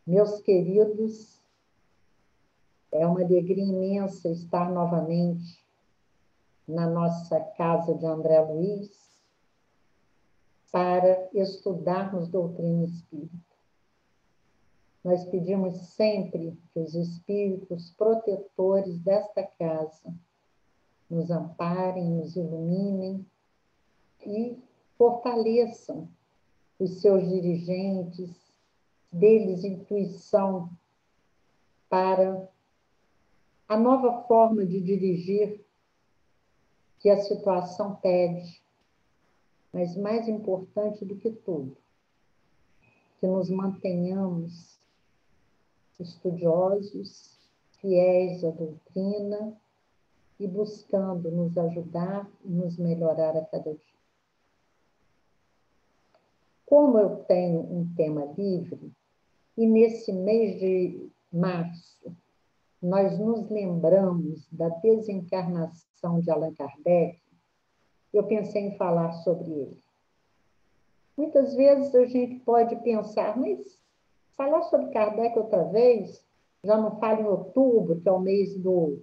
Meus queridos, é uma alegria imensa estar novamente na nossa casa de André Luiz para estudarmos doutrina espírita. Nós pedimos sempre que os espíritos protetores desta casa nos amparem, nos iluminem e fortaleçam os seus dirigentes, deles intuição para a nova forma de dirigir que a situação pede, mas mais importante do que tudo, que nos mantenhamos estudiosos, fiéis à doutrina e buscando nos ajudar e nos melhorar a cada dia. Como eu tenho um tema livre, e nesse mês de março, nós nos lembramos da desencarnação de Allan Kardec, eu pensei em falar sobre ele. Muitas vezes a gente pode pensar, mas falar sobre Kardec outra vez, já não fala em outubro, que é o mês do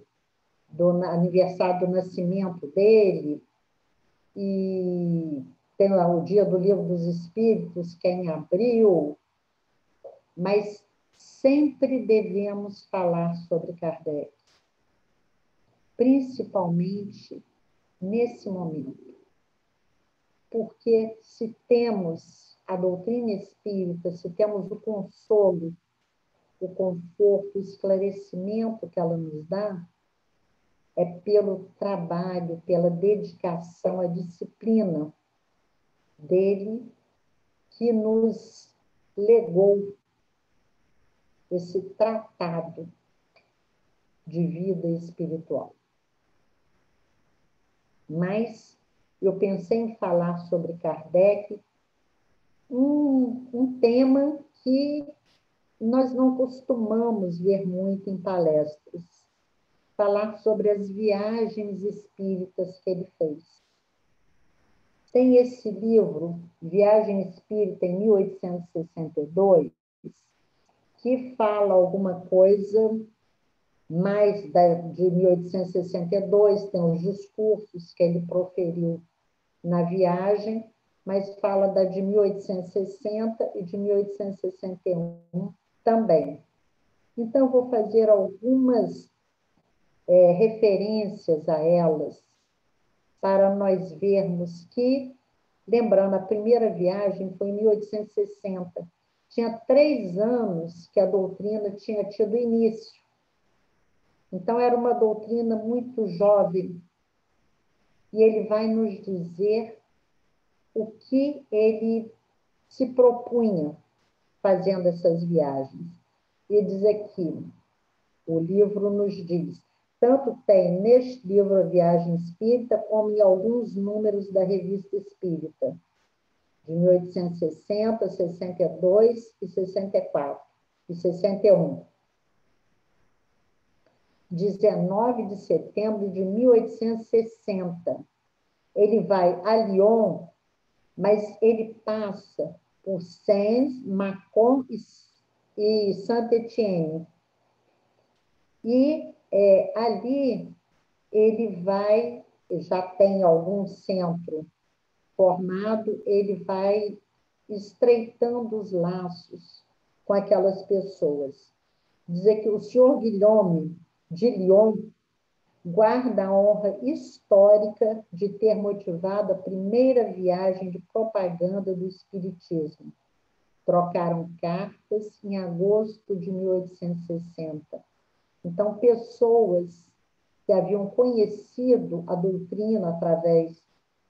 aniversário do nascimento dele, e tem o Dia do Livro dos Espíritos, que é em abril, mas sempre devemos falar sobre Kardec, principalmente nesse momento. Porque se temos a doutrina espírita, se temos o consolo, o conforto, o esclarecimento que ela nos dá, é pelo trabalho, pela dedicação, a disciplina dele que nos legou esse tratado de vida espiritual. Mas eu pensei em falar sobre Kardec, um tema que nós não costumamos ver muito em palestras, falar sobre as viagens espíritas que ele fez. Tem esse livro, Viagem Espírita em 1862, que fala alguma coisa mais de 1862, tem os discursos que ele proferiu na viagem, mas fala da de 1860 e de 1861 também. Então, vou fazer algumas referências a elas, para nós vermos que, lembrando, a primeira viagem foi em 1860. Tinha 3 anos que a doutrina tinha tido início. Então, era uma doutrina muito jovem. E ele vai nos dizer o que ele se propunha fazendo essas viagens. E diz aqui, o livro nos diz, tanto tem neste livro A Viagem Espírita, como em alguns números da Revista Espírita, de 1860, 62 e 64, e 61. 19 de setembro de 1860. Ele vai a Lyon, mas ele passa por Sens, Mâcon e Saint-Étienne. E ali ele vai, já tem algum centro formado, ele vai estreitando os laços com aquelas pessoas. Dizer que o senhor Guilherme de Lyon guarda a honra histórica de ter motivado a primeira viagem de propaganda do espiritismo. Trocaram cartas em agosto de 1860. Então, pessoas que haviam conhecido a doutrina através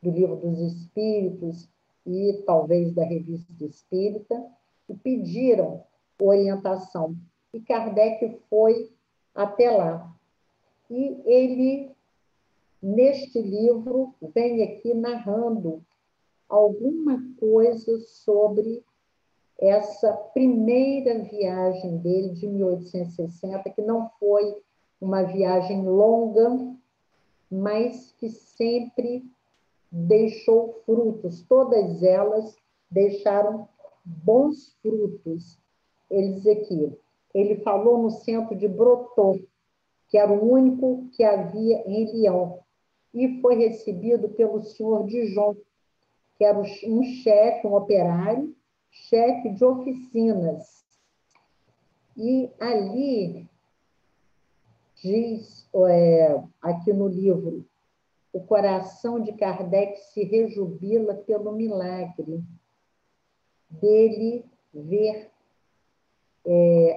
do Livro dos Espíritos e talvez da Revista Espírita, e pediram orientação. E Kardec foi até lá. E ele, neste livro, vem aqui narrando alguma coisa sobre essa primeira viagem dele, de 1860, que não foi uma viagem longa, mas que sempre deixou frutos. Todas elas deixaram bons frutos ele diz aqui, ele falou no centro de Brotô, que era o único que havia em Lyon, e foi recebido pelo senhor Dijon, que era um chefe, um operário, chefe de oficinas. E ali diz, aqui no livro, o coração de Kardec se rejubila pelo milagre dele ver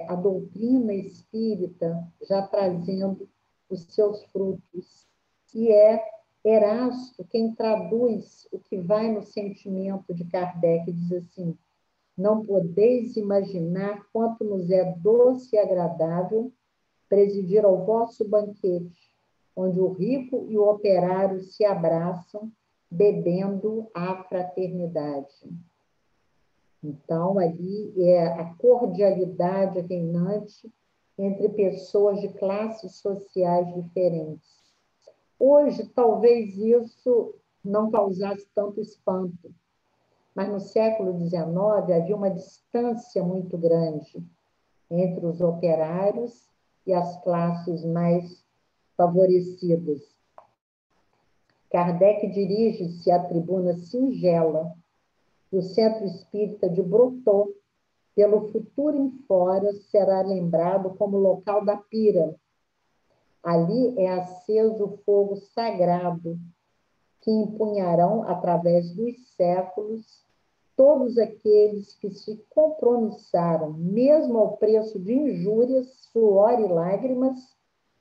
a doutrina espírita já trazendo os seus frutos. E é Erasto quem traduz o que vai no sentimento de Kardec, diz assim: não podeis imaginar quanto nos é doce e agradável presidir ao vosso banquete, onde o rico e o operário se abraçam, bebendo a fraternidade. Então, ali é a cordialidade reinante entre pessoas de classes sociais diferentes. Hoje, talvez isso não causasse tanto espanto, mas no século XIX havia uma distância muito grande entre os operários e as classes mais favorecidas. Kardec dirige-se à tribuna singela do Centro Espírita de Brotô. Pelo futuro em fora, será lembrado como local da pira. Ali é aceso o fogo sagrado que empunharão, através dos séculos, todos aqueles que se compromissaram, mesmo ao preço de injúrias, suor e lágrimas,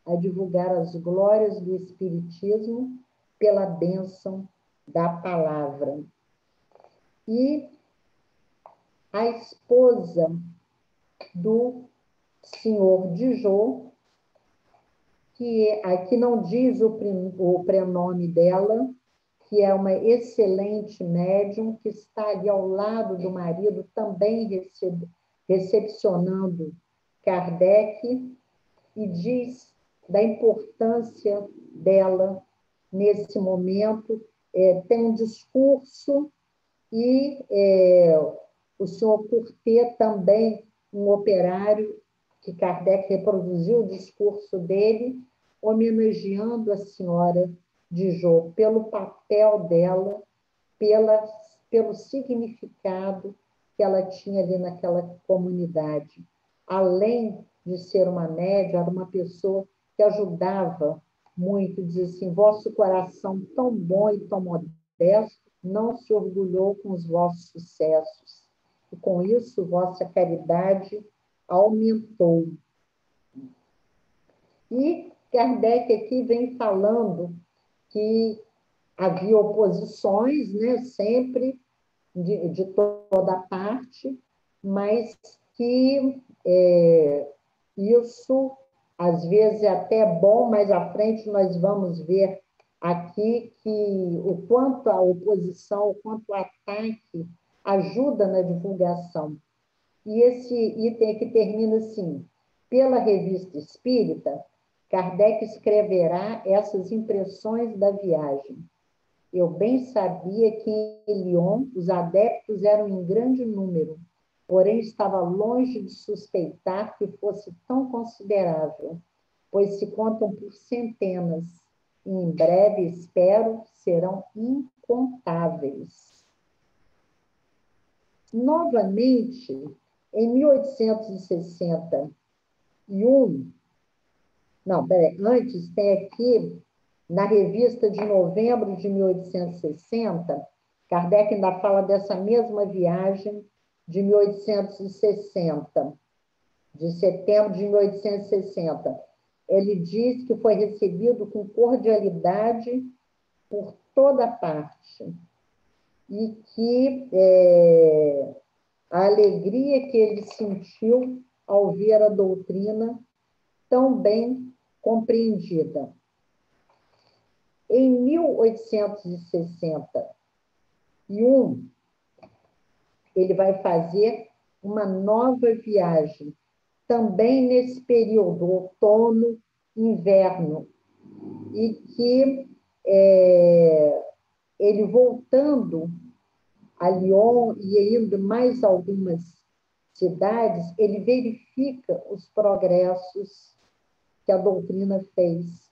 a divulgar as glórias do Espiritismo pela bênção da palavra. E a esposa do senhor Dijon, que aqui não diz o prenome dela, que é uma excelente médium, que está ali ao lado do marido, também recepcionando Kardec, e diz da importância dela nesse momento. Tem um discurso, e o senhor Courtet, também um operário, que Kardec reproduziu o discurso dele, homenageando a senhora Dijon pelo papel dela, pelo significado que ela tinha ali naquela comunidade. Além de ser uma médium, era uma pessoa que ajudava muito, dizia assim: vosso coração tão bom e tão modesto não se orgulhou com os vossos sucessos, e com isso vossa caridade aumentou. E Kardec aqui vem falando que havia oposições, né, sempre, de toda parte, mas que isso, às vezes, é até bom. Mais à frente nós vamos ver aqui que o quanto a oposição, o quanto o ataque ajuda na divulgação. E esse item aqui termina assim: pela Revista Espírita, Kardec escreverá essas impressões da viagem. Eu bem sabia que em Lyon os adeptos eram em grande número, porém estava longe de suspeitar que fosse tão considerável, pois se contam por centenas, e em breve, espero, serão incontáveis. Novamente, em 1861, não, peraí, antes tem aqui, na revista de novembro de 1860, Kardec ainda fala dessa mesma viagem de 1860, de setembro de 1860. Ele diz que foi recebido com cordialidade por toda parte, e que a alegria que ele sentiu ao ver a doutrina tão bem compreendida. Em 1861, ele vai fazer uma nova viagem, também nesse período, outono, inverno, e que ele voltando a Lyon e ainda mais algumas cidades, ele verifica os progressos que a doutrina fez.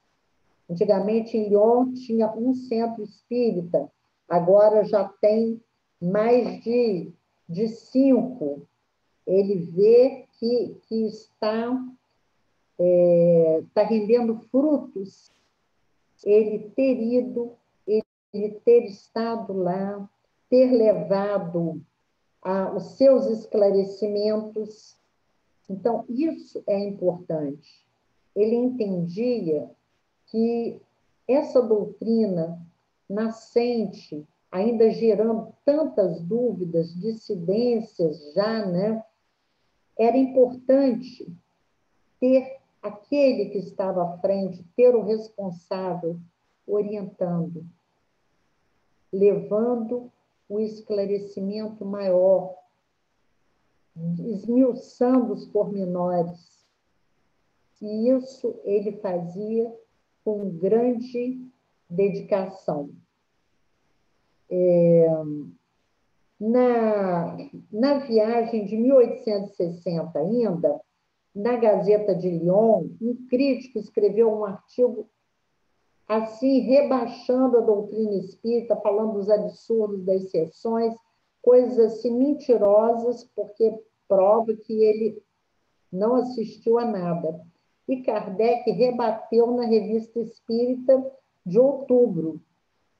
Antigamente, em Lyon, tinha um centro espírita, agora já tem mais de 5. Ele vê que está rendendo frutos, ele ter ido, ele ter estado lá, ter levado os seus esclarecimentos. Então, isso é importante. Ele entendia que essa doutrina nascente, ainda gerando tantas dúvidas, dissidências já, né? Era importante ter aquele que estava à frente, ter o responsável orientando, levando o esclarecimento maior, esmiuçando os pormenores. E isso ele fazia com grande dedicação. Na viagem de 1860 ainda, na Gazeta de Lyon, um crítico escreveu um artigo assim, rebaixando a doutrina espírita, falando dos absurdos das sessões, coisas assim mentirosas, porque prova que ele não assistiu a nada. E Kardec rebateu na Revista Espírita de outubro.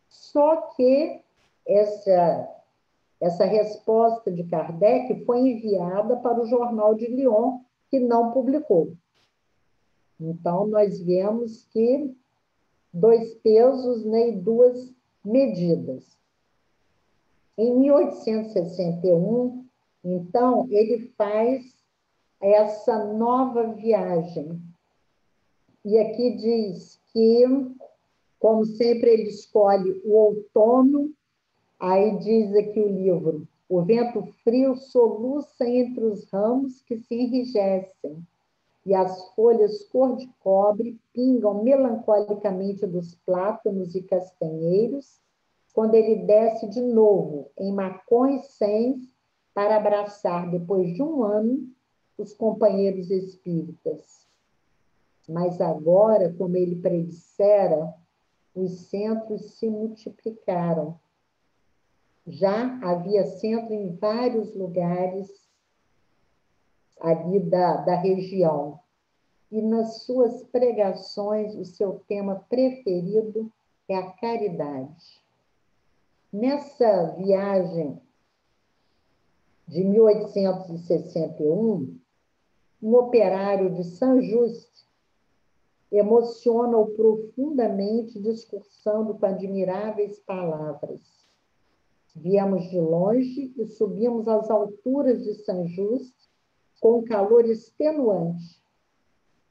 Só que essa resposta de Kardec foi enviada para o Jornal de Lyon, que não publicou. Então, nós vemos que 2 pesos, né, e 2 medidas. Em 1861, então, ele faz essa nova viagem. E aqui diz que, como sempre, ele escolhe o outono. Aí diz aqui o livro: o vento frio soluça entre os ramos que se enrijecem, e as folhas cor de cobre pingam melancolicamente dos plátanos e castanheiros, quando ele desce de novo em Macões Sens para abraçar, depois de um ano, os companheiros espíritas. Mas agora, como ele predissera, os centros se multiplicaram. Já havia centro em vários lugares ali da região. E nas suas pregações, o seu tema preferido é a caridade. Nessa viagem de 1861, um operário de Saint-Just emociona-o profundamente, discursando com admiráveis palavras. Viemos de longe e subimos às alturas de Saint-Just com um calor extenuante.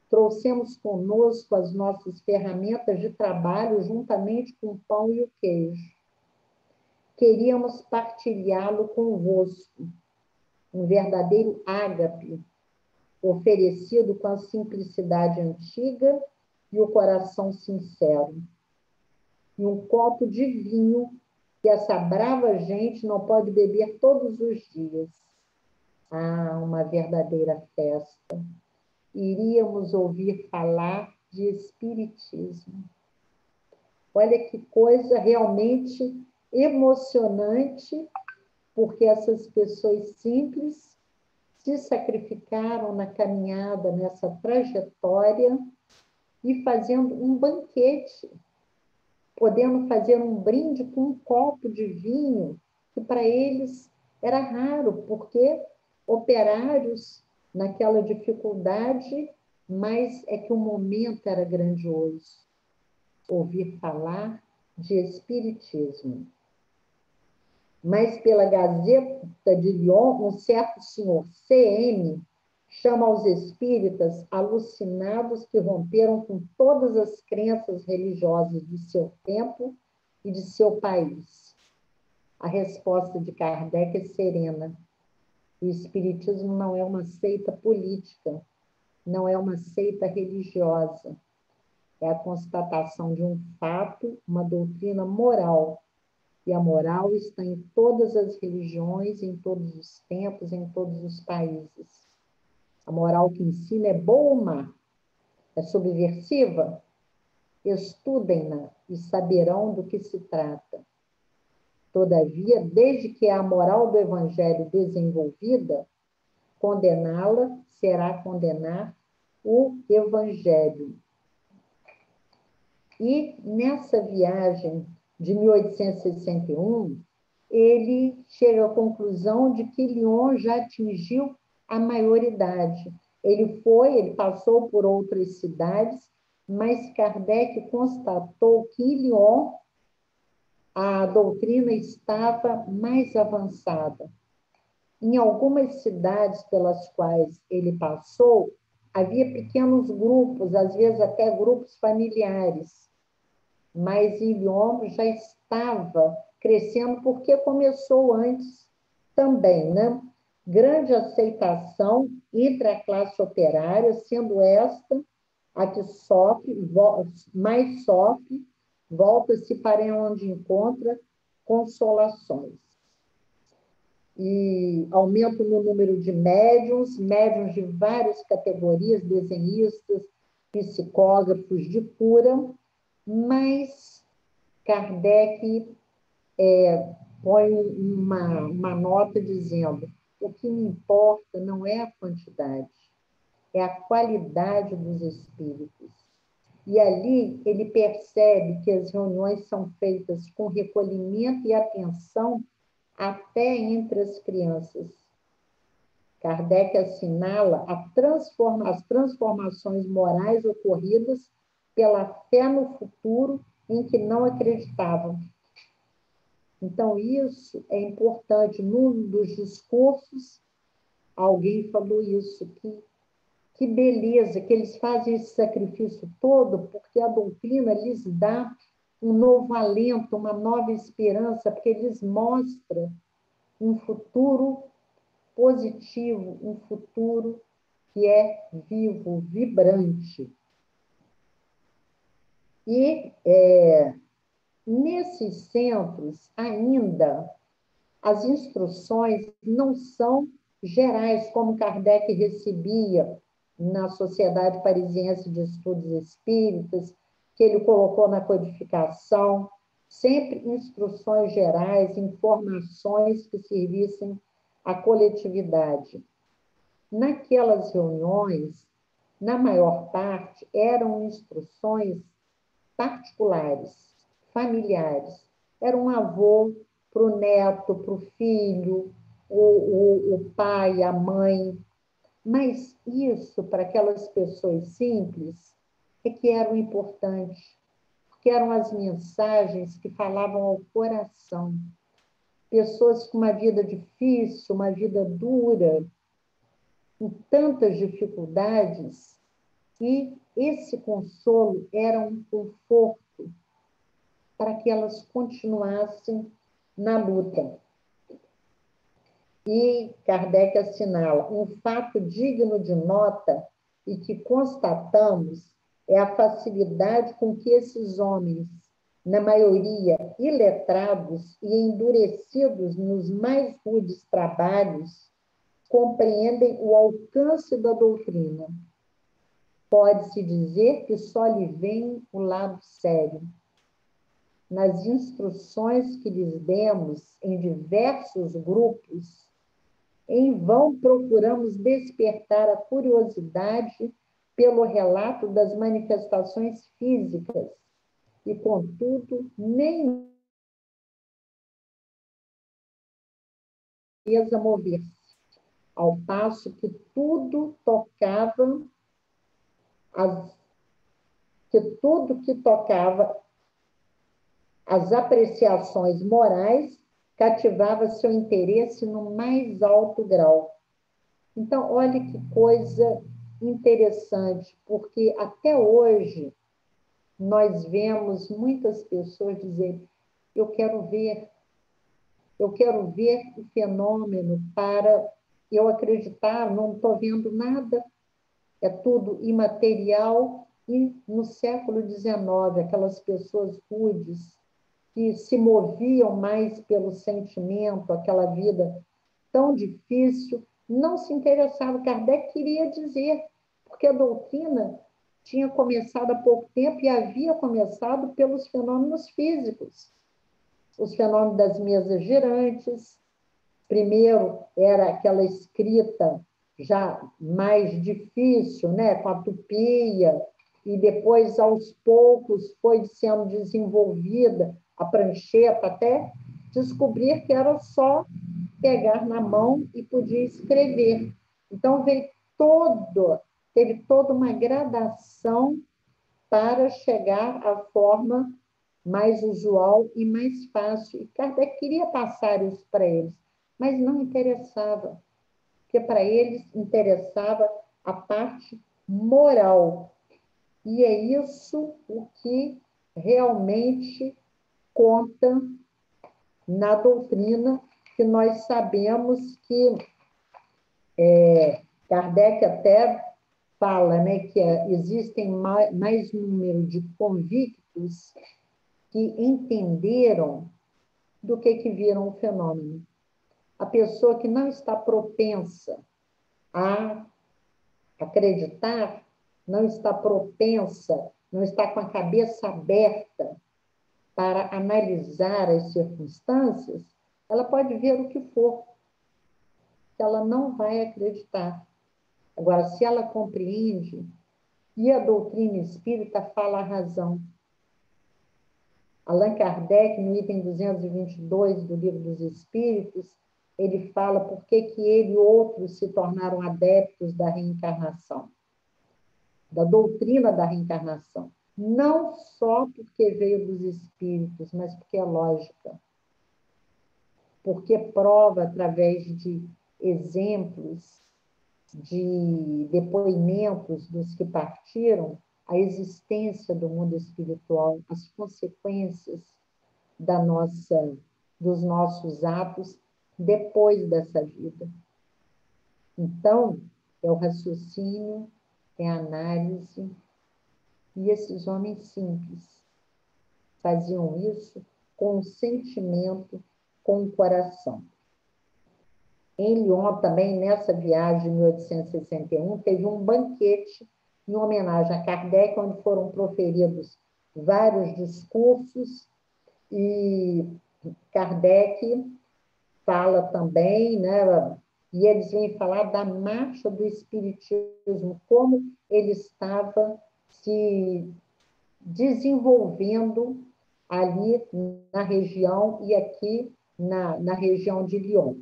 Trouxemos conosco as nossas ferramentas de trabalho juntamente com o pão e o queijo. Queríamos partilhá-lo convosco, um verdadeiro ágape, oferecido com a simplicidade antiga e o coração sincero. E um copo de vinho que essa brava gente não pode beber todos os dias. Ah, uma verdadeira festa. Iríamos ouvir falar de espiritismo. Olha que coisa realmente emocionante, porque essas pessoas simples se sacrificaram na caminhada, nessa trajetória, e fazendo um banquete, podendo fazer um brinde com um copo de vinho, que para eles era raro, porque operários naquela dificuldade, mas é que o momento era grandioso. Ouvir falar de espiritismo. Mas pela Gazeta de Lyon, um certo senhor C.M. chama os espíritas alucinados que romperam com todas as crenças religiosas de seu tempo e de seu país. A resposta de Kardec é serena. O espiritismo não é uma seita política, não é uma seita religiosa. É a constatação de um fato, uma doutrina moral, E a moral está em todas as religiões, em todos os tempos, em todos os países. A moral que ensina é boa ou má? É subversiva? Estudem-na e saberão do que se trata. Todavia, desde que a moral do Evangelho desenvolvida, condená-la será condenar o Evangelho. E nessa viagem de 1861, ele chega à conclusão de que Lyon já atingiu a maioridade. Ele passou por outras cidades, mas Kardec constatou que em Lyon a doutrina estava mais avançada. Em algumas cidades pelas quais ele passou, havia pequenos grupos, às vezes até grupos familiares, mas em Lyon já estava crescendo, porque começou antes também, né? Grande aceitação entre a classe operária, sendo esta a que mais sofre, volta-se para onde encontra consolações. E aumento no número de médiuns de várias categorias, desenhistas, psicógrafos de cura, mas Kardec põe uma nota dizendo: o que me importa não é a quantidade, é a qualidade dos espíritos. E ali ele percebe que as reuniões são feitas com recolhimento e atenção até entre as crianças. Kardec assinala as transformações morais ocorridas pela fé no futuro em que não acreditavam. Então, isso é importante. Num dos discursos, alguém falou isso, que beleza, que eles fazem esse sacrifício todo porque a doutrina lhes dá um novo alento, uma nova esperança, porque lhes mostra um futuro positivo, um futuro que é vivo, vibrante. E nesses centros, ainda, as instruções não são gerais, como Kardec recebia na Sociedade Parisiense de Estudos Espíritas, que ele colocou na codificação, sempre instruções gerais, informações que servissem à coletividade. Naquelas reuniões, na maior parte, eram instruções particulares, familiares. Era um avô para o neto, para o filho, o pai, a mãe. Mas isso, para aquelas pessoas simples, é que era o importante, porque eram as mensagens que falavam ao coração. Pessoas com uma vida difícil, uma vida dura, com tantas dificuldades, e esse consolo era um conforto para que elas continuassem na luta. E Kardec assinala: um fato digno de nota e que constatamos é a facilidade com que esses homens, na maioria iletrados e endurecidos nos mais rudes trabalhos, compreendem o alcance da doutrina. Pode-se dizer que só lhe vem o lado sério. Nas instruções que lhes demos em diversos grupos, em vão procuramos despertar a curiosidade pelo relato das manifestações físicas e, contudo, nem fez a mover-se, ao passo que tudo que tocava as apreciações morais cativava seu interesse no mais alto grau. Então, olha que coisa interessante, porque até hoje nós vemos muitas pessoas dizerem: eu quero ver o fenômeno para eu acreditar, não estou vendo nada, é tudo imaterial. E no século XIX, aquelas pessoas rudes, que se moviam mais pelo sentimento, aquela vida tão difícil, não se interessavam. Kardec queria dizer, porque a doutrina tinha começado há pouco tempo e havia começado pelos fenômenos físicos. Os fenômenos das mesas girantes. Primeiro era aquela escrita já mais difícil, né, com a tupia, e depois, aos poucos, foi sendo desenvolvida a prancheta, até descobrir que era só pegar na mão e podia escrever. Então, teve toda uma gradação para chegar à forma mais usual e mais fácil. E Kardec queria passar isso para eles, mas não interessava, porque para eles interessava a parte moral. E é isso o que realmente conta na doutrina, que nós sabemos que Kardec até fala, né, que existem mais número de convictos que entenderam do que viram o fenômeno. A pessoa que não está propensa a acreditar, não está propensa, não está com a cabeça aberta para analisar as circunstâncias, ela pode ver o que for, que ela não vai acreditar. Agora, se ela compreende, e a doutrina espírita fala a razão. Allan Kardec, no item 222 do Livro dos Espíritos, ele fala por que ele e outros se tornaram adeptos da reencarnação, da doutrina da reencarnação. Não só porque veio dos espíritos, mas porque é lógica. Porque prova, através de exemplos, de depoimentos dos que partiram, a existência do mundo espiritual, as consequências dos nossos atos depois dessa vida. Então, é o raciocínio, é a análise, e esses homens simples faziam isso com o sentimento, com o coração. Em Lyon, também, nessa viagem de 1861, teve um banquete em homenagem a Kardec, onde foram proferidos vários discursos, e Kardec fala também, né, e eles vêm falar da marcha do espiritismo, como ele estava se desenvolvendo ali na região e aqui na região de Lyon.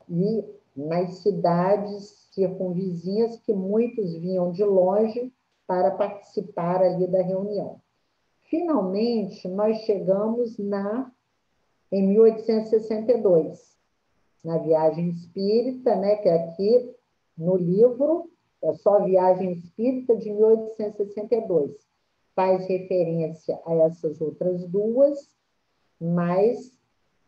E nas cidades circunvizinhas, que muitos vinham de longe para participar ali da reunião. Finalmente, nós chegamos em 1862, na Viagem Espírita, né, que aqui no livro é só Viagem Espírita de 1862. Faz referência a essas outras duas, mas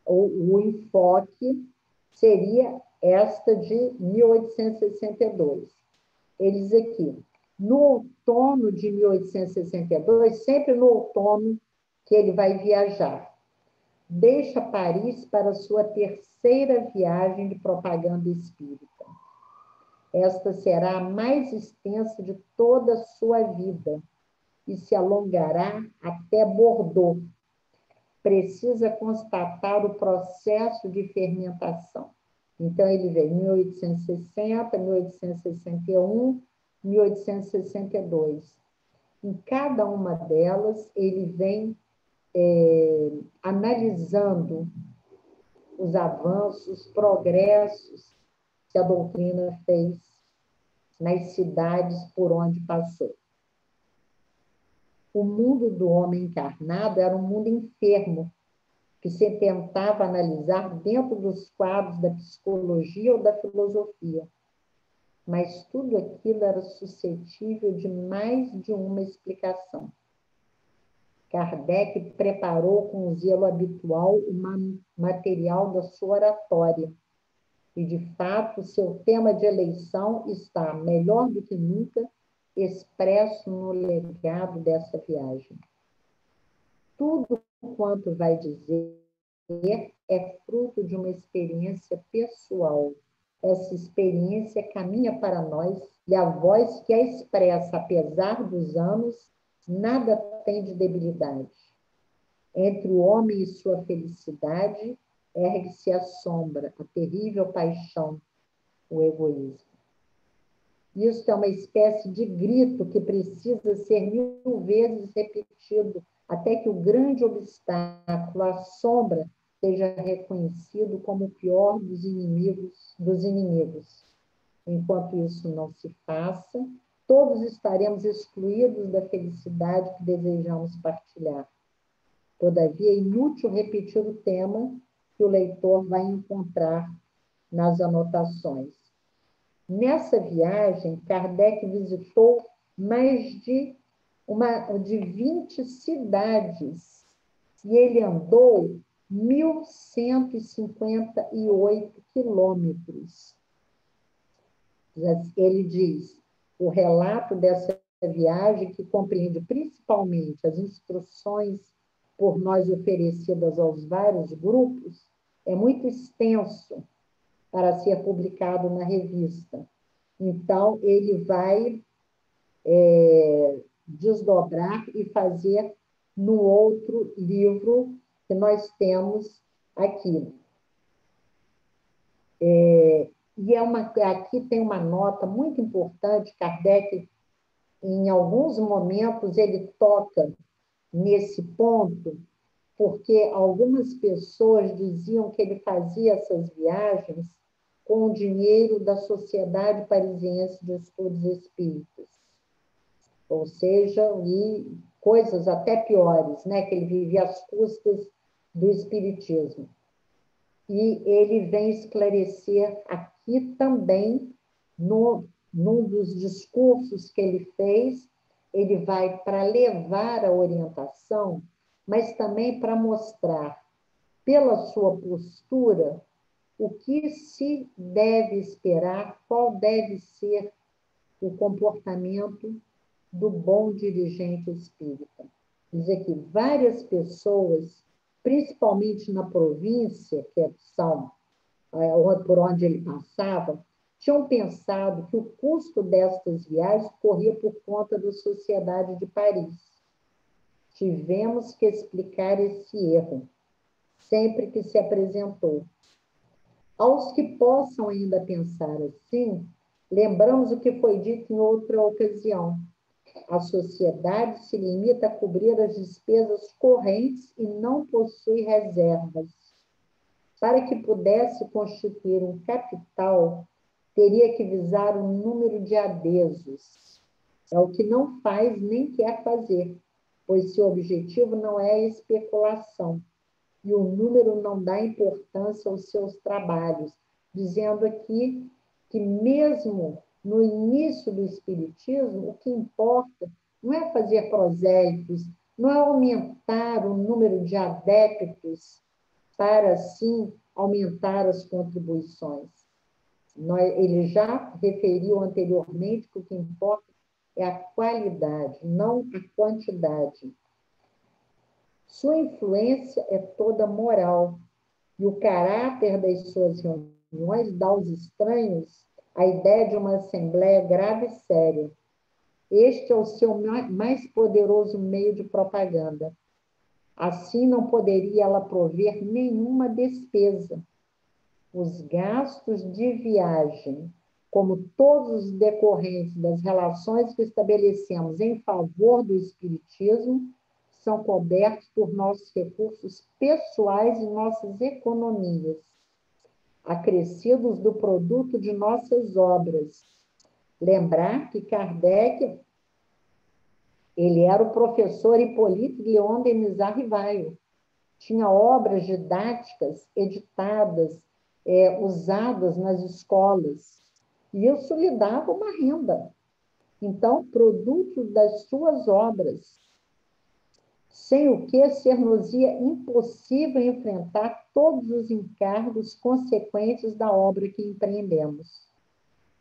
o enfoque seria esta de 1862. Eles aqui, no outono de 1862, sempre no outono que ele vai viajar, deixa Paris para sua terceira viagem de propaganda espírita. Esta será a mais extensa de toda a sua vida e se alongará até Bordeaux. Precisa constatar o processo de fermentação. Então, ele vem em 1860, 1861, 1862. Em cada uma delas, ele vem analisando os avanços, progressos que a doutrina fez nas cidades por onde passou. O mundo do homem encarnado era um mundo enfermo, que se tentava analisar dentro dos quadros da psicologia ou da filosofia. Mas tudo aquilo era suscetível de mais de uma explicação. Kardec preparou com o zelo habitual o material da sua oratória. E, de fato, seu tema de eleição está, melhor do que nunca, expresso no legado dessa viagem. Tudo quanto vai dizer é fruto de uma experiência pessoal. Essa experiência caminha para nós e a voz que a expressa, apesar dos anos, nada tem de debilidade. Entre o homem e sua felicidade, ergue-se a sombra, a terrível paixão, o egoísmo. Isso é uma espécie de grito que precisa ser 1000 vezes repetido até que o grande obstáculo, a sombra, seja reconhecido como o pior dos inimigos. Enquanto isso não se faça, todos estaremos excluídos da felicidade que desejamos partilhar. Todavia, é inútil repetir o tema que o leitor vai encontrar nas anotações. Nessa viagem, Kardec visitou mais de 20 cidades e ele andou 1.158 quilômetros. Ele diz, o relato dessa viagem, que compreende principalmente as instruções por nós oferecidas aos vários grupos, é muito extenso para ser publicado na revista. Então, ele vai desdobrar e fazer no outro livro que nós temos aqui. E aqui tem uma nota muito importante, Kardec, em alguns momentos, ele toca nesse ponto, porque algumas pessoas diziam que ele fazia essas viagens com o dinheiro da Sociedade Parisiense de Estudos Espíritas. Ou seja, e coisas até piores, né? Que ele vivia às custas do espiritismo. E ele vem esclarecer aqui também, num dos discursos que ele fez, ele vai para levar a orientação, mas também para mostrar, pela sua postura, o que se deve esperar, qual deve ser o comportamento do bom dirigente espírita. Diz aqui, várias pessoas, principalmente na província, que são por onde ele passava, tinham pensado que o custo destas viagens corria por conta da Sociedade de Paris. Tivemos que explicar esse erro, sempre que se apresentou. Aos que possam ainda pensar assim, lembramos o que foi dito em outra ocasião. A sociedade se limita a cobrir as despesas correntes e não possui reservas. Para que pudesse constituir um capital, teria que visar um número de adesos. É o que não faz nem quer fazer, pois seu objetivo não é a especulação. E o número não dá importância aos seus trabalhos, dizendo aqui que mesmo no início do espiritismo, o que importa não é fazer prosélitos, não é aumentar o número de adeptos para, assim, aumentar as contribuições. Ele já referiu anteriormente que o que importa é a qualidade, não a quantidade. Sua influência é toda moral, e o caráter das suas reuniões dá aos estranhos a ideia de uma assembleia grave e séria. Este é o seu mais poderoso meio de propaganda. Assim, não poderia ela prover nenhuma despesa. Os gastos de viagem, como todos os decorrentes das relações que estabelecemos em favor do espiritismo, são cobertos por nossos recursos pessoais e nossas economias, acrescidos do produto de nossas obras. Lembrar que Kardec, ele era o professor Hippolyte Léon Denis Rivaio, tinha obras didáticas editadas, usadas nas escolas, e isso lhe dava uma renda. Então, produto das suas obras, sem o que ser-nos-ia impossível enfrentar todos os encargos consequentes da obra que empreendemos.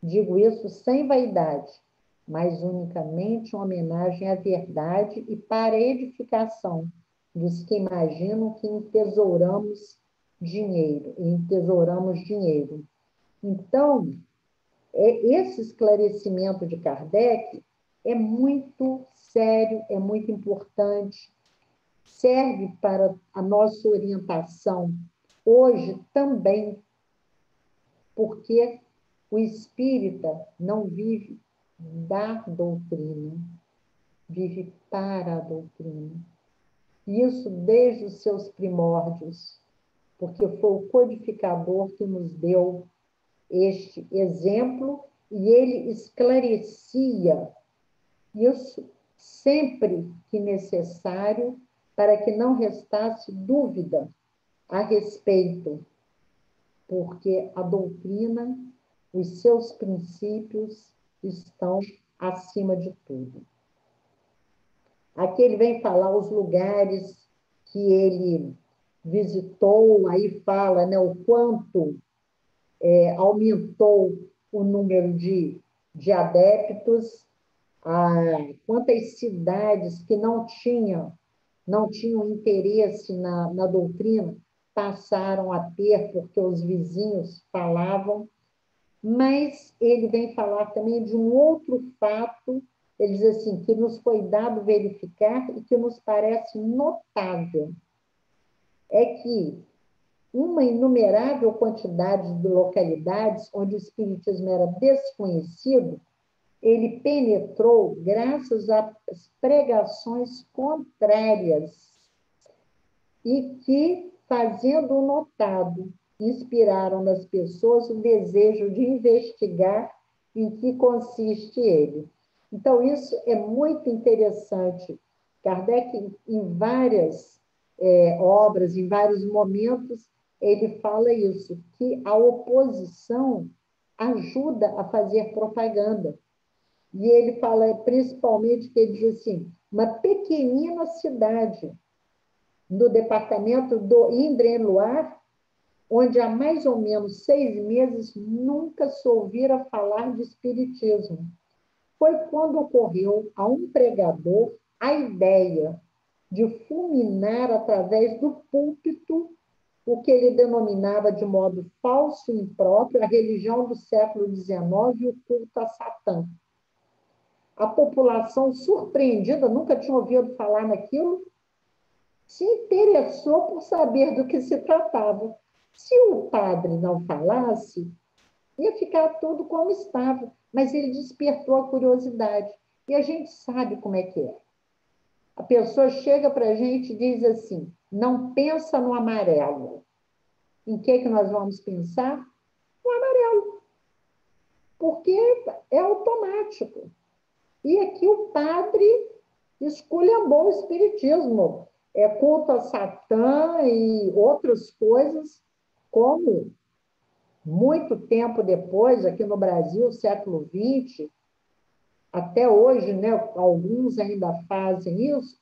Digo isso sem vaidade, mas unicamente uma homenagem à verdade e para a edificação dos que imaginam que entesouramos dinheiro, e entesouramos dinheiro. Então, esse esclarecimento de Kardec é muito sério, é muito importante, serve para a nossa orientação hoje também, porque o espírita não vive da doutrina, vive para a doutrina. Isso desde os seus primórdios, porque foi o codificador que nos deu este exemplo e ele esclarecia isso sempre que necessário para que não restasse dúvida a respeito, porque a doutrina, os seus princípios estão acima de tudo. Aqui ele vem falar os lugares que ele visitou, aí fala, né, o quanto aumentou o número de adeptos, quantas cidades que não tinham interesse na doutrina passaram a ter, porque os vizinhos falavam. Mas ele vem falar também de um outro fato, ele diz assim, que nos foi dado verificar e que nos parece notável, é que uma inumerável quantidade de localidades onde o espiritismo era desconhecido, ele penetrou graças às pregações contrárias e que, fazendo-o notado, inspiraram nas pessoas o desejo de investigar em que consiste ele. Então, isso é muito interessante. Kardec, em várias obras, em vários momentos, ele fala isso, que a oposição ajuda a fazer propaganda. E ele fala principalmente que ele diz assim, uma pequenina cidade no departamento do Indre-et-Loire, onde há mais ou menos 6 meses nunca se ouvira falar de espiritismo. Foi quando ocorreu a um pregador a ideia de fulminar através do púlpito o que ele denominava de modo falso e impróprio a religião do século XIX e o culto a Satã. A população, surpreendida, nunca tinha ouvido falar naquilo, se interessou por saber do que se tratava. Se o padre não falasse, ia ficar tudo como estava, mas ele despertou a curiosidade. E a gente sabe como é que é. A pessoa chega para a gente e diz assim, não pensa no amarelo. Em que nós vamos pensar? No amarelo. Porque é automático. E aqui o padre esculhambou o espiritismo. Culto a Satã e outras coisas, como muito tempo depois, aqui no Brasil, século XX, até hoje, né, alguns ainda fazem isso,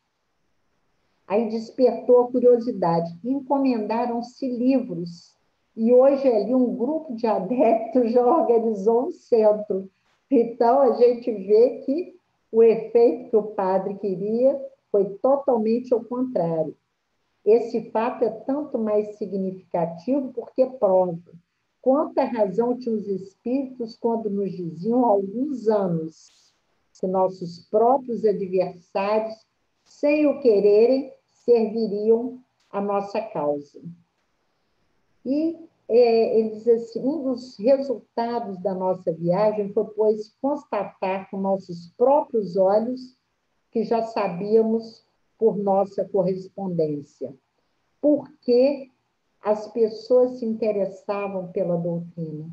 aí despertou a curiosidade. Encomendaram-se livros. E hoje ali um grupo de adeptos já organizou um centro. Então, a gente vê que o efeito que o padre queria foi totalmente ao contrário. Esse fato é tanto mais significativo porque prova quanta razão tinham os espíritos quando nos diziam há alguns anos que nossos próprios adversários, sem o quererem, serviriam a nossa causa. E ele diz assim, um dos resultados da nossa viagem foi, pois, constatar com nossos próprios olhos que já sabíamos por nossa correspondência. Por que as pessoas se interessavam pela doutrina?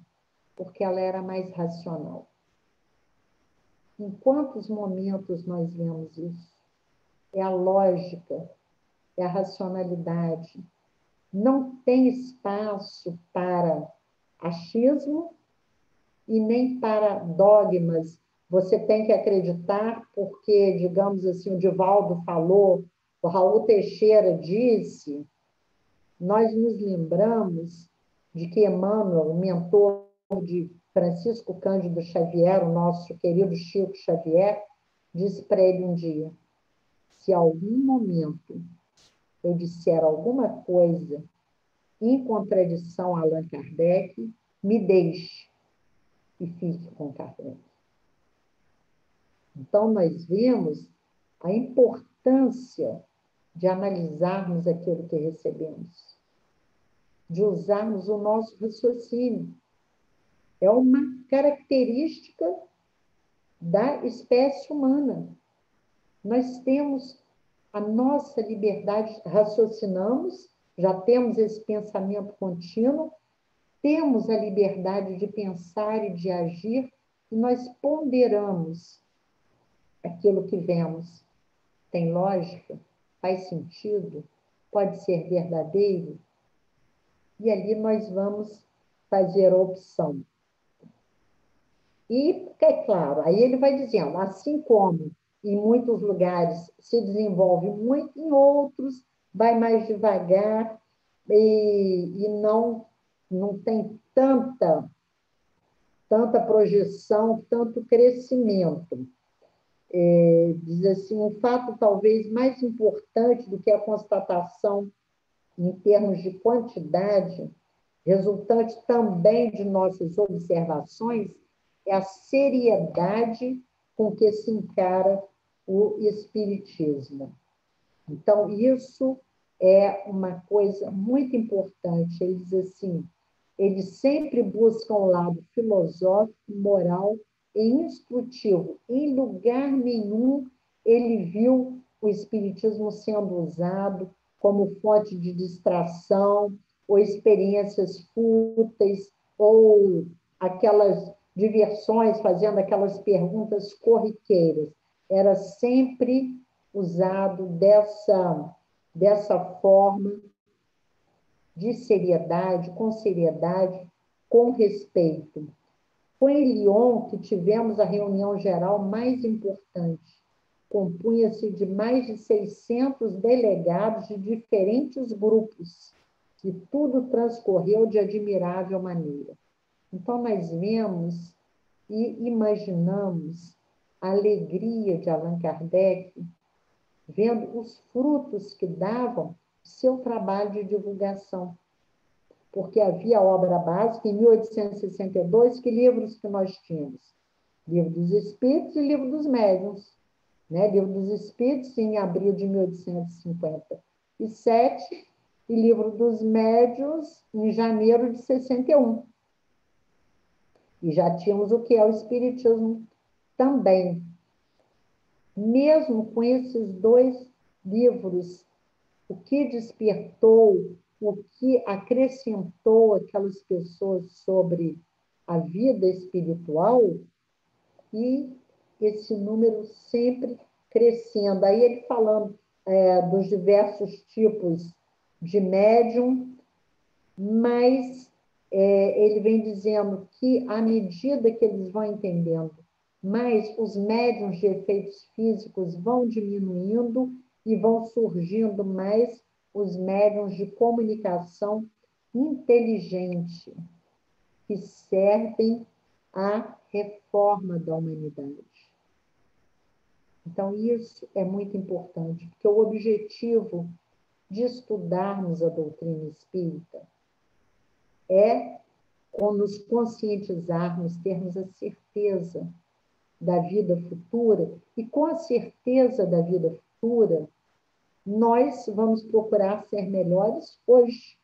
Porque ela era mais racional. Em quantos momentos nós vemos isso? É a lógica, é a racionalidade. Não tem espaço para achismo e nem para dogmas. Você tem que acreditar porque, digamos assim, o Divaldo falou, o Raul Teixeira disse. Nós nos lembramos de que Emmanuel, o mentor de Francisco Cândido Xavier, o nosso querido Chico Xavier, disse para ele um dia, se algum momento eu disser alguma coisa em contradição a Allan Kardec, me deixe e fique com Kardec. Então, nós vemos a importância de analisarmos aquilo que recebemos, de usarmos o nosso raciocínio. É uma característica da espécie humana. Nós temos a nossa liberdade, raciocinamos, já temos esse pensamento contínuo, temos a liberdade de pensar e de agir, e nós ponderamos aquilo que vemos. Tem lógica? Faz sentido? Pode ser verdadeiro? E ali nós vamos fazer a opção. E, é claro, aí ele vai dizendo, assim como em muitos lugares se desenvolve muito, em outros vai mais devagar e não tem tanta projeção, tanto crescimento. Diz assim, um fato talvez mais importante do que a constatação em termos de quantidade, resultante também de nossas observações, é a seriedade com que se encara o Espiritismo. Então, isso é uma coisa muito importante. Ele diz assim, eles sempre buscam o lado filosófico, moral e instrutivo. Em lugar nenhum ele viu o Espiritismo sendo usado como fonte de distração, ou experiências fúteis, ou aquelas diversões, fazendo aquelas perguntas corriqueiras. Era sempre usado dessa forma, de seriedade, com respeito. Foi em Lyon que tivemos a reunião geral mais importante. Compunha-se de mais de 600 delegados de diferentes grupos, e tudo transcorreu de admirável maneira. Então, nós vemos e imaginamos a alegria de Allan Kardec, vendo os frutos que davam seu trabalho de divulgação. Porque havia a obra básica, em 1862, que livros que nós tínhamos? Livro dos Espíritos e Livro dos Médiuns. Né? Livro dos Espíritos, em abril de 1857, e Livro dos Médiuns, em janeiro de 61. E já tínhamos o que é o Espiritismo também. Mesmo com esses dois livros, o que despertou, o que acrescentou aquelas pessoas sobre a vida espiritual, e esse número sempre crescendo. Aí ele falando dos diversos tipos de médium, mas ele vem dizendo que, à medida que eles vão entendendo, mais os médiums de efeitos físicos vão diminuindo e vão surgindo mais os médiums de comunicação inteligente, que servem à reforma da humanidade. Então, isso é muito importante, porque o objetivo de estudarmos a doutrina espírita é nos conscientizarmos, termos a certeza da vida futura, e com a certeza da vida futura, nós vamos procurar ser melhores hoje,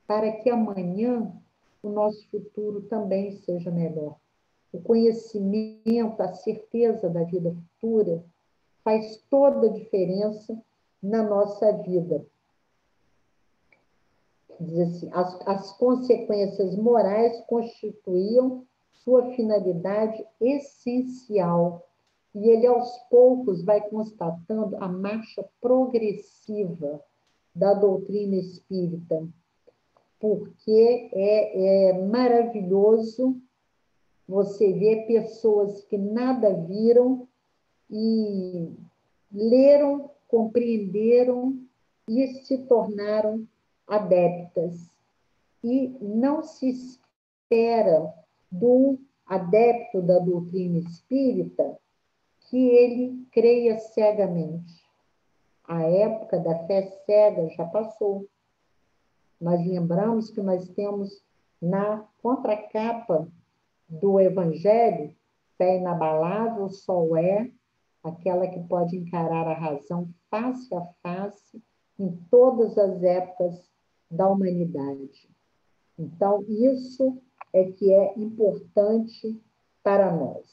para que amanhã o nosso futuro também seja melhor. O conhecimento, a certeza da vida futura faz toda a diferença na nossa vida. Diz assim, as consequências morais constituíam sua finalidade essencial, e ele, aos poucos, vai constatando a marcha progressiva da doutrina espírita, porque é maravilhoso você ver pessoas que nada viram e leram, compreenderam e se tornaram adeptas. E não se espera do adepto da doutrina espírita que ele creia cegamente. A época da fé cega já passou. Nós lembramos que nós temos na contracapa do Evangelho, fé inabalável só é aquela que pode encarar a razão face a face em todas as épocas da humanidade. Então, isso é que é importante para nós.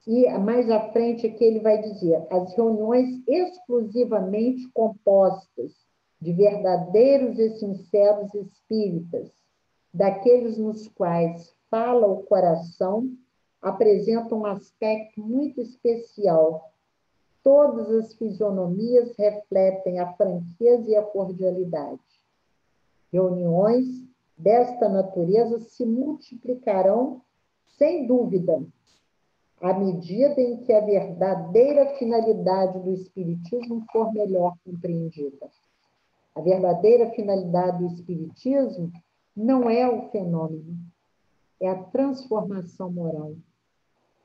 E mais à frente aqui ele vai dizer, as reuniões exclusivamente compostas de verdadeiros e sinceros espíritas, daqueles nos quais fala o coração, apresentam um aspecto muito especial. Todas as fisionomias refletem a franqueza e a cordialidade. Reuniões desta natureza se multiplicarão, sem dúvida, à medida em que a verdadeira finalidade do Espiritismo for melhor compreendida. A verdadeira finalidade do Espiritismo não é o fenômeno, é a transformação moral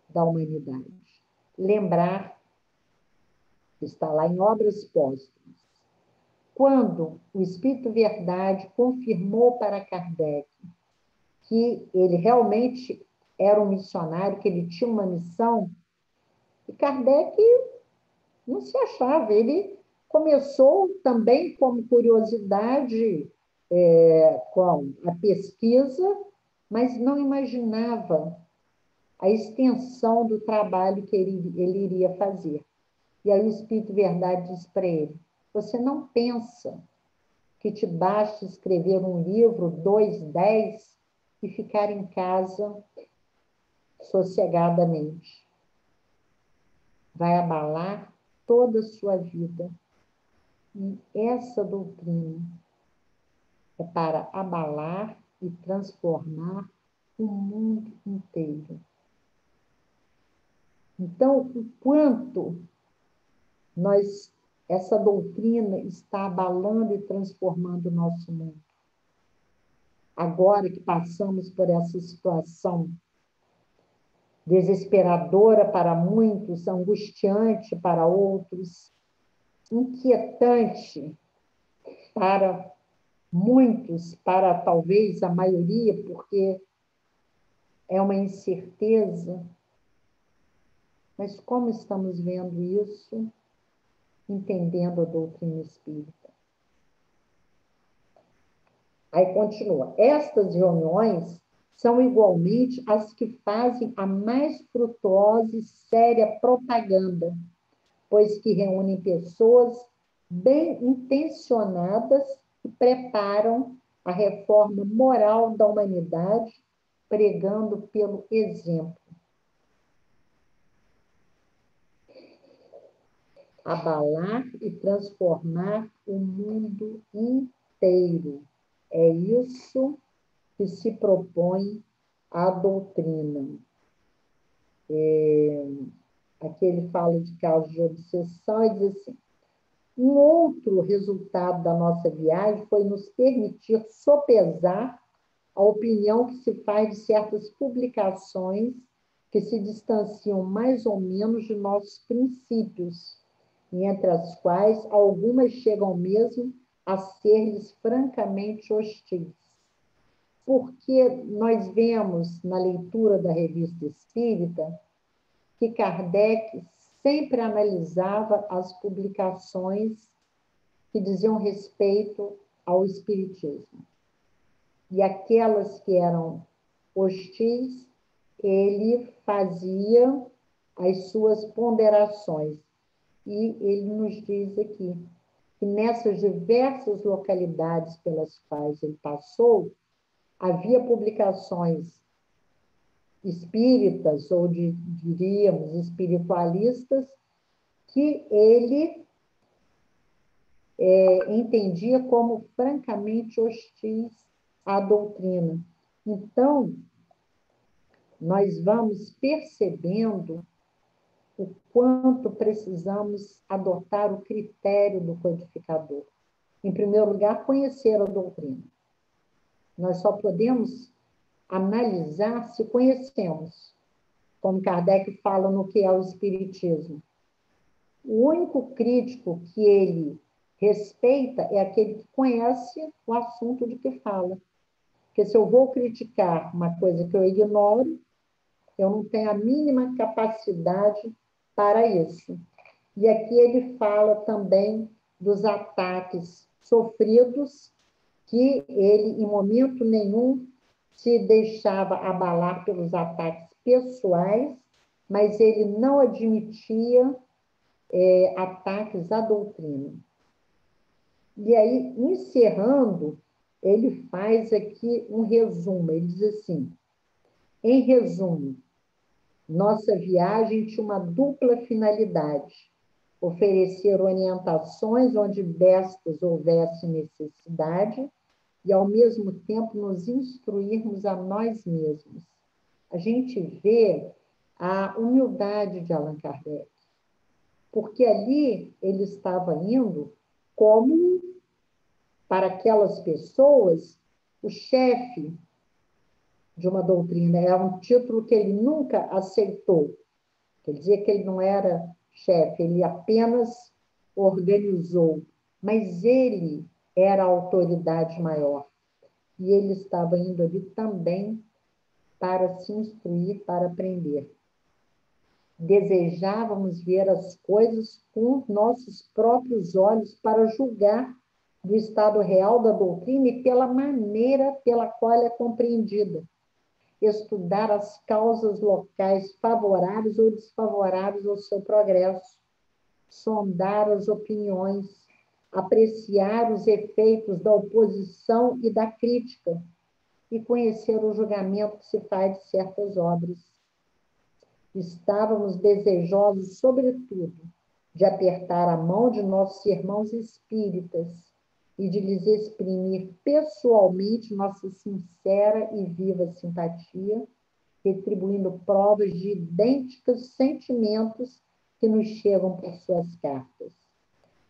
da humanidade. Lembrar, está lá em Obras Póstumas, quando o Espírito Verdade confirmou para Kardec que ele realmente era um missionário, que ele tinha uma missão, e Kardec não se achava. Ele começou também como curiosidade com a pesquisa, mas não imaginava a extensão do trabalho que ele iria fazer. E aí o Espírito Verdade diz para ele, você não pensa que te basta escrever um livro, 2, 10, e ficar em casa sossegadamente. Vai abalar toda a sua vida. E essa doutrina é para abalar e transformar o mundo inteiro. Então, o quanto essa doutrina está abalando e transformando o nosso mundo. Agora que passamos por essa situação desesperadora para muitos, angustiante para outros, inquietante para muitos, para talvez a maioria, porque é uma incerteza. Mas como estamos vendo isso, entendendo a doutrina espírita? Aí continua. Estas reuniões são igualmente as que fazem a mais frutuosa e séria propaganda, pois que reúnem pessoas bem intencionadas que preparam a reforma moral da humanidade, pregando pelo exemplo. Abalar e transformar o mundo inteiro. É isso que se propõe a doutrina. Aqui ele fala de causas de obsessão e diz assim, um outro resultado da nossa viagem foi nos permitir sopesar a opinião que se faz de certas publicações que se distanciam mais ou menos de nossos princípios, e entre as quais algumas chegam mesmo a ser-lhes francamente hostis. Porque nós vemos na leitura da Revista Espírita que Kardec sempre analisava as publicações que diziam respeito ao Espiritismo. E aquelas que eram hostis, ele fazia as suas ponderações. E ele nos diz aqui que nessas diversas localidades pelas quais ele passou, havia publicações espíritas, ou diríamos espiritualistas, que ele entendia como francamente hostis à doutrina. Então, nós vamos percebendo o quanto precisamos adotar o critério do codificador. Em primeiro lugar, conhecer a doutrina. Nós só podemos analisar se conhecemos, como Kardec fala no que é o Espiritismo. O único crítico que ele respeita é aquele que conhece o assunto de que fala. Porque se eu vou criticar uma coisa que eu ignoro, eu não tenho a mínima capacidade para isso. E aqui ele fala também dos ataques sofridos, que ele, em momento nenhum, se deixava abalar pelos ataques pessoais, mas ele não admitia ataques à doutrina. E aí, encerrando, ele faz aqui um resumo. Ele diz assim: em resumo, nossa viagem tinha uma dupla finalidade: oferecer orientações onde destas houvesse necessidade e, ao mesmo tempo, nos instruirmos a nós mesmos. A gente vê a humildade de Allan Kardec, porque ali ele estava indo como, para aquelas pessoas, o chefe de uma doutrina. É um título que ele nunca aceitou. Quer dizer que ele não era chefe, ele apenas organizou. Mas ele era a autoridade maior. E ele estava indo ali também para se instruir, para aprender. Desejávamos ver as coisas com nossos próprios olhos para julgar do estado real da doutrina e pela maneira pela qual ela é compreendida. Estudar as causas locais favoráveis ou desfavoráveis ao seu progresso, sondar as opiniões, apreciar os efeitos da oposição e da crítica e conhecer o julgamento que se faz de certas obras. Estávamos desejosos, sobretudo, de apertar a mão de nossos irmãos espíritas e de lhes exprimir pessoalmente nossa sincera e viva simpatia, retribuindo provas de idênticos sentimentos que nos chegam por suas cartas.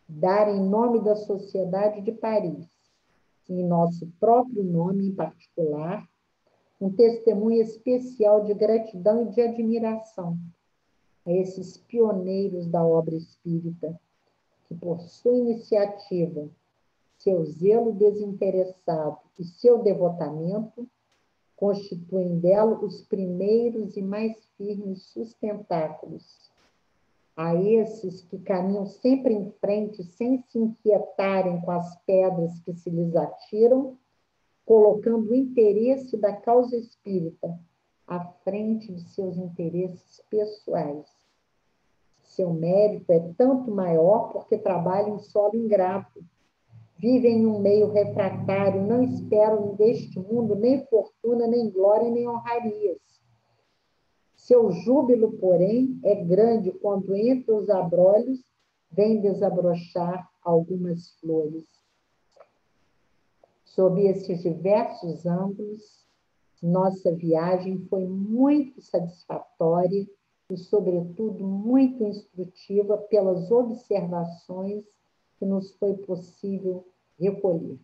Dar em nome da Sociedade de Paris, em nosso próprio nome em particular, um testemunho especial de gratidão e de admiração a esses pioneiros da obra espírita, que por sua iniciativa, seu zelo desinteressado e seu devotamento constituem dela os primeiros e mais firmes sustentáculos. A esses que caminham sempre em frente, sem se inquietarem com as pedras que se lhes atiram, colocando o interesse da causa espírita à frente de seus interesses pessoais. Seu mérito é tanto maior porque trabalham em solo ingrato, vivem em um meio refratário, não esperam deste mundo nem fortuna, nem glória, nem honrarias. Seu júbilo, porém, é grande quando entre os abrolhos vem desabrochar algumas flores. Sob esses diversos ângulos, nossa viagem foi muito satisfatória e, sobretudo, muito instrutiva pelas observações que nos foi possível recolher.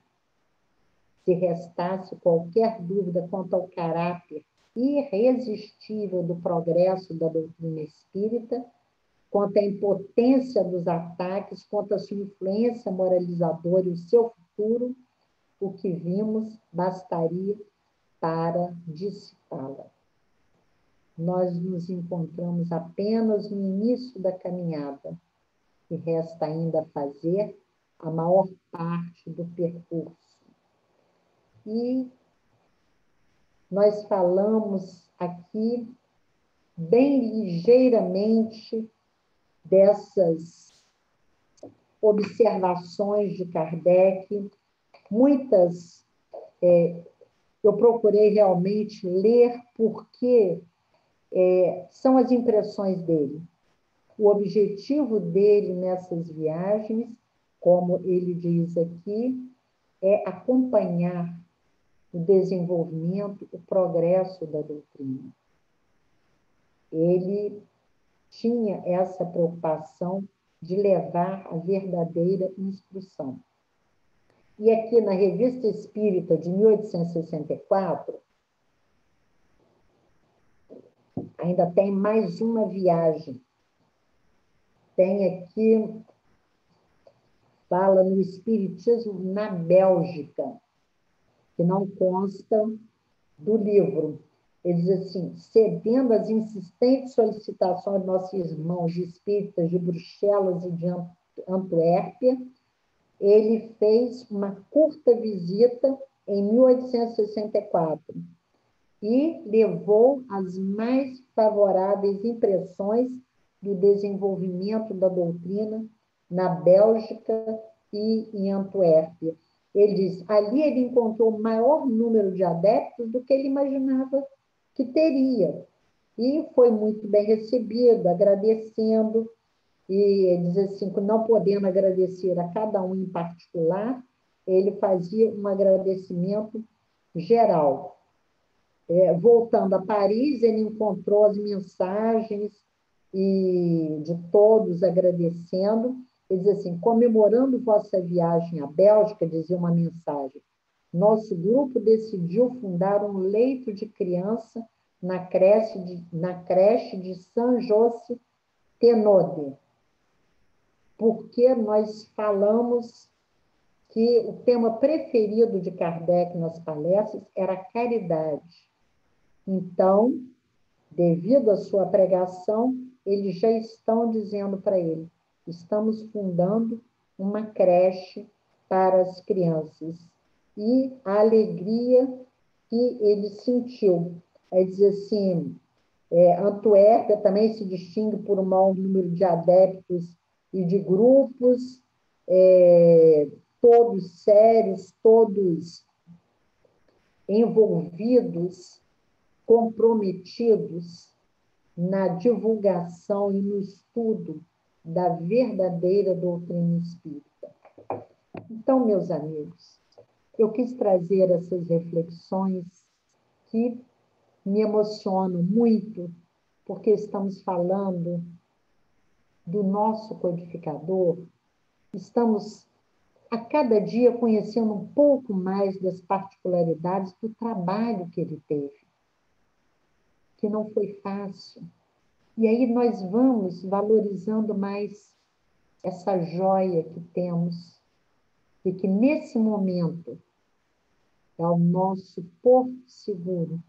Se restasse qualquer dúvida quanto ao caráter irresistível do progresso da doutrina espírita, quanto à impotência dos ataques, quanto à sua influência moralizadora e o seu futuro, o que vimos bastaria para dissipá-la. Nós nos encontramos apenas no início da caminhada e resta ainda fazer a maior parte do percurso. E nós falamos aqui bem ligeiramente dessas observações de Kardec. Muitas eu procurei realmente ler porque são as impressões dele. O objetivo dele nessas viagens, como ele diz aqui, é acompanhar o desenvolvimento, o progresso da doutrina. Ele tinha essa preocupação de levar a verdadeira instrução. E aqui na Revista Espírita de 1864, ainda tem mais uma viagem. Tem aqui, fala no Espiritismo na Bélgica, que não consta do livro. Ele diz assim: cedendo às insistentes solicitações de nossos irmãos espíritas de Bruxelas e de Antuérpia, ele fez uma curta visita em 1864 e levou as mais favoráveis impressões do desenvolvimento da doutrina na Bélgica e em Antuérpia. Ele diz, ali ele encontrou o maior número de adeptos do que ele imaginava que teria. E foi muito bem recebido, agradecendo, e ele diz assim, que não podendo agradecer a cada um em particular, ele fazia um agradecimento geral. Voltando a Paris, ele encontrou as mensagens de todos agradecendo. Ele diz assim, comemorando vossa viagem à Bélgica, dizia uma mensagem, nosso grupo decidiu fundar um leito de criança na creche de Saint-Joseph Tenode, porque nós falamos que o tema preferido de Kardec nas palestras era a caridade. Então, devido à sua pregação, eles já estão dizendo para ele, estamos fundando uma creche para as crianças. E a alegria que ele sentiu. É dizer assim, Antuérpia também se distingue por um maior número de adeptos e de grupos, todos sérios, todos envolvidos, comprometidos na divulgação e no estudo da verdadeira doutrina espírita. Então, meus amigos, eu quis trazer essas reflexões que me emocionam muito, porque estamos falando do nosso codificador, estamos a cada dia conhecendo um pouco mais das particularidades do trabalho que ele teve, que não foi fácil. E aí nós vamos valorizando mais essa joia que temos e que nesse momento é o nosso porto seguro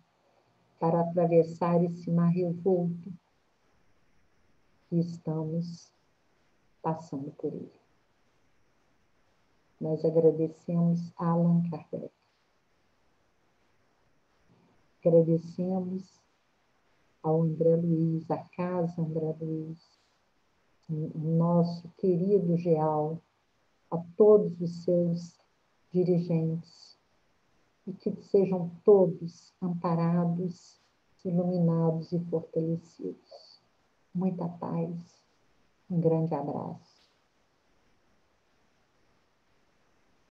para atravessar esse mar revolto que estamos passando por ele. Nós agradecemos a Allan Kardec. Agradecemos ao André Luiz, à Casa André Luiz, nosso querido Geal, a todos os seus dirigentes, e que sejam todos amparados, iluminados e fortalecidos. Muita paz, um grande abraço.